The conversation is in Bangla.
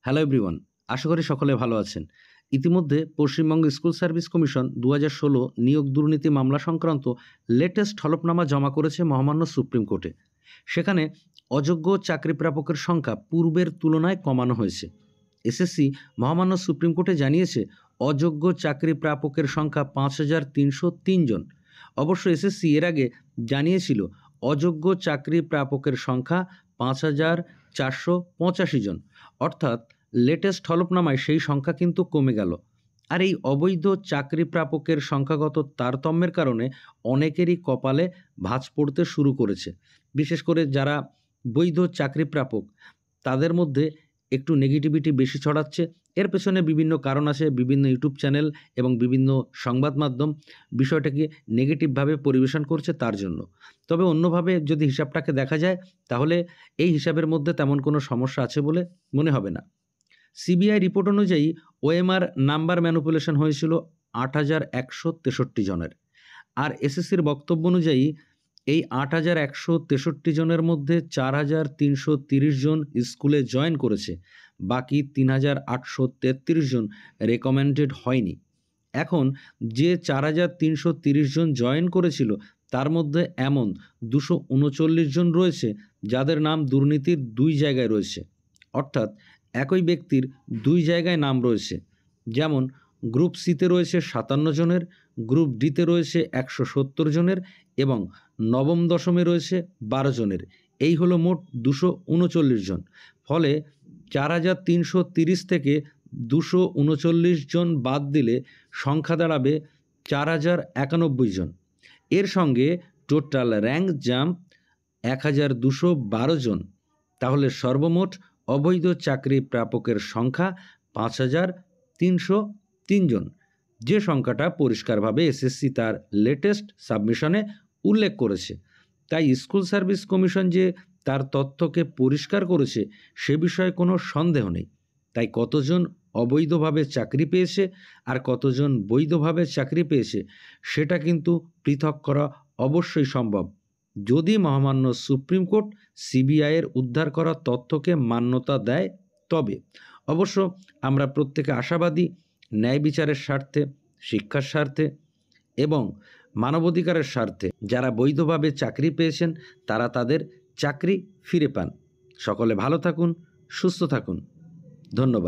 হ্যালো এভরিওয়ান, আশা করি সকলে ভালো আছেন। ইতিমধ্যে পশ্চিমবঙ্গ স্কুল সার্ভিস কমিশন ২০১৬ নিয়োগ দুর্নীতি মামলা সংক্রান্ত লেটেস্ট হলফনামা জমা করেছে মহামান্য সুপ্রিম কোর্টে। সেখানে অযোগ্য চাকরি প্রাপকের সংখ্যা পূর্বের তুলনায় কমানো হয়েছে। এসএসসি মহামান্য সুপ্রিম কোর্টে জানিয়েছে অযোগ্য চাকরি প্রাপকের সংখ্যা ৫,৩০৩ জন। অবশ্য এসএসসি এর আগে জানিয়েছিল অযোগ্য চাকরি প্রাপকের সংখ্যা ৫,৪৮৫ জন। অর্থাৎ লেটেস্ট হলফনামায় সেই সংখ্যা কিন্তু কমে গেল। আর এই অবৈধ চাকরি প্রাপকের সংখ্যাগত তারতম্যের কারণে অনেকেরই কপালে ভাঁজ পড়তে শুরু করেছে। বিশেষ করে যারা বৈধ চাকরি প্রাপক তাদের মধ্যে একটু নেগেটিভিটি বেশি ছড়াচ্ছে। এর পেছনে বিভিন্ন কারণ আছে, বিভিন্ন ইউটিউব চ্যানেল এবং বিভিন্ন সংবাদ মাধ্যম বিষয়টাকে নেগেটিভভাবে পরিবেশন করছে তার জন্য। তবে অন্যভাবে যদি হিসাবটাকে দেখা যায় তাহলে এই হিসাবের মধ্যে তেমন কোনো সমস্যা আছে বলে মনে হবে না। সিবিআই রিপোর্ট অনুযায়ী ওএমআর নাম্বার ম্যানিপুলেশন হয়েছিল ৮,১৬৩ জনের। আর এসএসসির বক্তব্য অনুযায়ী এই ৮,১৬৩ জনের মধ্যে ৪,৩৩০ জন স্কুলে জয়েন করেছে, বাকি ৩,৮৩৩ জন রেকমেন্ডেড হয়নি। এখন যে ৪,৩৩০ জন জয়েন করেছিল তার মধ্যে এমন ২৩৯ জন রয়েছে যাদের নাম দুর্নীতির ২ জায়গায় রয়েছে। অর্থাৎ একই ব্যক্তির ২ জায়গায় নাম রয়েছে। যেমন গ্রুপ সিতে রয়েছে ৫৭ জনের, গ্রুপ ডিতে রয়েছে ১৭০ জনের এবং নবম দশমে রয়েছে ১২ জনের। এই হলো মোট ২৩৯ জন। ফলে ৪,৩৩০ থেকে ২৩৯ জন বাদ দিলে সংখ্যা দাঁড়াবে ৪,০৯১ জন। এর সঙ্গে টোটাল র্যাঙ্ক জাম্প ১,২১২ জন। তাহলে সর্বমোট অবৈধ চাকরি প্রাপকের সংখ্যা ৫,৩০৩ জন, যে সংখ্যাটা পরিষ্কারভাবে এসএসসি তার লেটেস্ট সাবমিশনে উল্লেখ করেছে। তাই স্কুল সার্ভিস কমিশন যে তার তথ্যকে পরিষ্কার করেছে সে বিষয়ে কোনো সন্দেহ নেই। তাই কতজন অবৈধভাবে চাকরি পেয়েছে আর কতজন বৈধভাবে চাকরি পেয়েছে সেটা কিন্তু পৃথক করা অবশ্যই সম্ভব, যদি মহামান্য সুপ্রিম কোর্ট সিবিআইয়ের উদ্ধার করা তথ্যকে মান্যতা দেয় তবে। অবশ্য আমরা প্রত্যেকে আশাবাদী ন্যায় বিচারের স্বার্থে, শিক্ষার স্বার্থে এবং মানবাধিকারের স্বার্থে যারা বৈধভাবে চাকরি পেয়েছেন তারা তাদের চাকরি ফিরে পান। সকলে ভালো থাকুন, সুস্থ থাকুন। ধন্যবাদ।